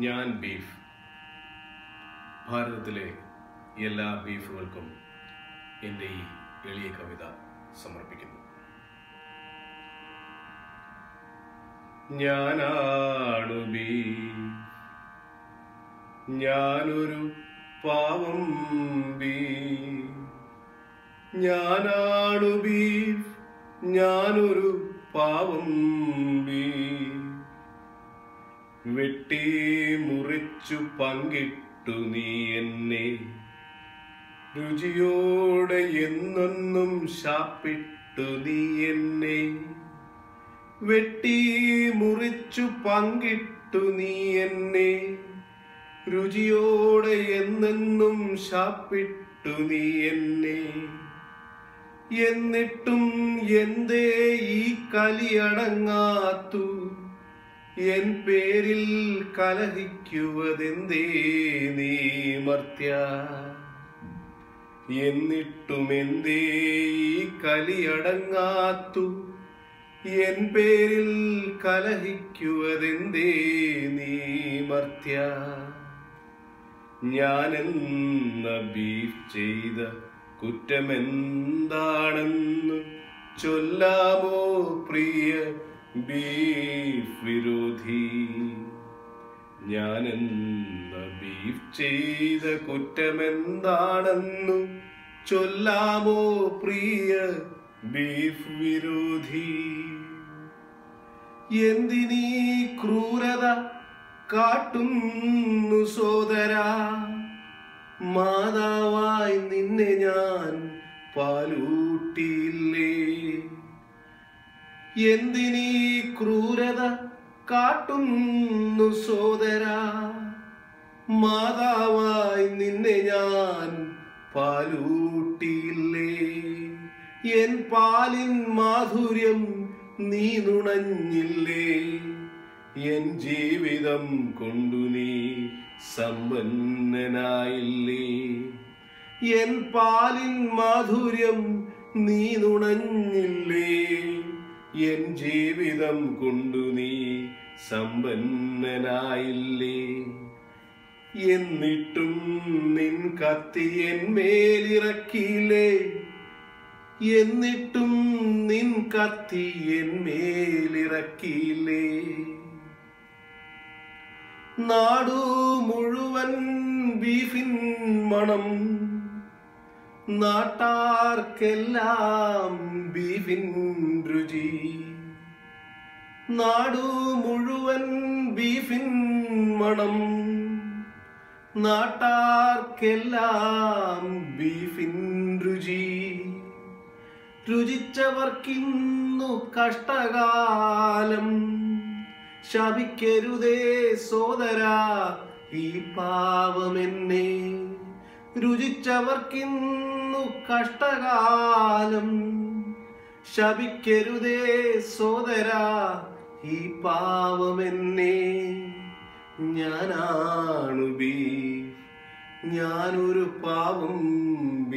ഞാൻ ബീഫ്. ഭാരതത്തിലെ എല്ലാ ബീഫുകൾക്കും എൻ്റെ ഈ എളിയ കവിത സമർപ്പിക്കുന്നു. ഞാനാണു ബീഫ്, ഞാനൊരു പാവം ബീഫ്. ഞാനാണു ബീഫ്, ഞാനൊരു പാവം ബീഫ്. വെട്ടി മുറിച്ചു പങ്കിട്ടു നീ എന്നെ, രുചിയോടെ എന്നെന്നും ശാപ്പിട്ടു നീ എന്നെ. വെട്ടി മുറിച്ചു പങ്കിട്ടു നീ എന്നെ, രുചിയോടെ എന്നെന്നും ശാപ്പിട്ടു നീ എന്നെ. എന്നിട്ടും എന്തേ ഈ കലിയടങ്ങാത്തു, എൻ പേരിൽ കലഹിക്കുവതെന്തേ നീ മർത്യ. എന്നിട്ടും എന്തേ ഈ കലിയടങ്ങാത്തു, എൻ പേരിൽ കലഹിക്കുവതെന്തേ നീ മർത്യ. ഞാനെന്ന ബീഫ് ചെയ്ത കുറ്റമെന്താണെന്ന് ചൊല്ലാമോ പ്രിയ ബീഫ് വിരോധി. ഞാനെന്ന ബീഫ് ചെയ്ത കുറ്റമെന്താണെന്നു ചൊല്ലാമോ പ്രിയ ബീഫ് വിരോധി. എന്തിനീ ക്രൂരത കാട്ടുന്നു സോദരാ, മാതാവായി നിന്നെ ഞാൻ പാലൂട്ടിയില്ലേ. എന്തിനീ ക്രൂരത കാട്ടുന്നു സോദരാ, മാതാവായി നിന്നെ ഞാൻ പാലൂട്ടിയില്ലേ. എൻ പാലിൻ മാധുര്യം നീ നുണഞ്ഞില്ലേ, എൻ ജീവിതം കൊണ്ടു നീ സമ്പന്നനായില്ലേ. എൻ പാലിൻ മാധുര്യം നീ നുണഞ്ഞില്ലേ, എൻ ജീവിതം കൊണ്ടു നീ സമ്പന്നനായില്ലേ. എന്നിട്ടും നിൻ കത്തി എന്മേലിറക്കിയില്ലേ, എന്നിട്ടും നിൻ കത്തി എന്മേലിറക്കിയില്ലേ. നാടു മുഴുവൻ ബീഫിൻ മണം, നാട്ടാർക്കെല്ലാം ബീഫിൻ രുചി. നാടു മുഴുവൻ ബീഫിൻ മണം, നാട്ടാർക്കെല്ലാം ബീഫിൻ രുചി. രുചിച്ചവർക്കിന്നു കഷ്ടകാലം, ശപിക്കരുതേ സോദരാ ഈ പാവമെന്നെ. രുചിച്ചവർക്കിന്നു കഷ്ടകാലം, ശപിക്കരുതേ സോദരാ ഈ പാവമെന്നെ. ഞാനാണു ബീഫ്, ഞാനൊരു പാവം ബീഫ്.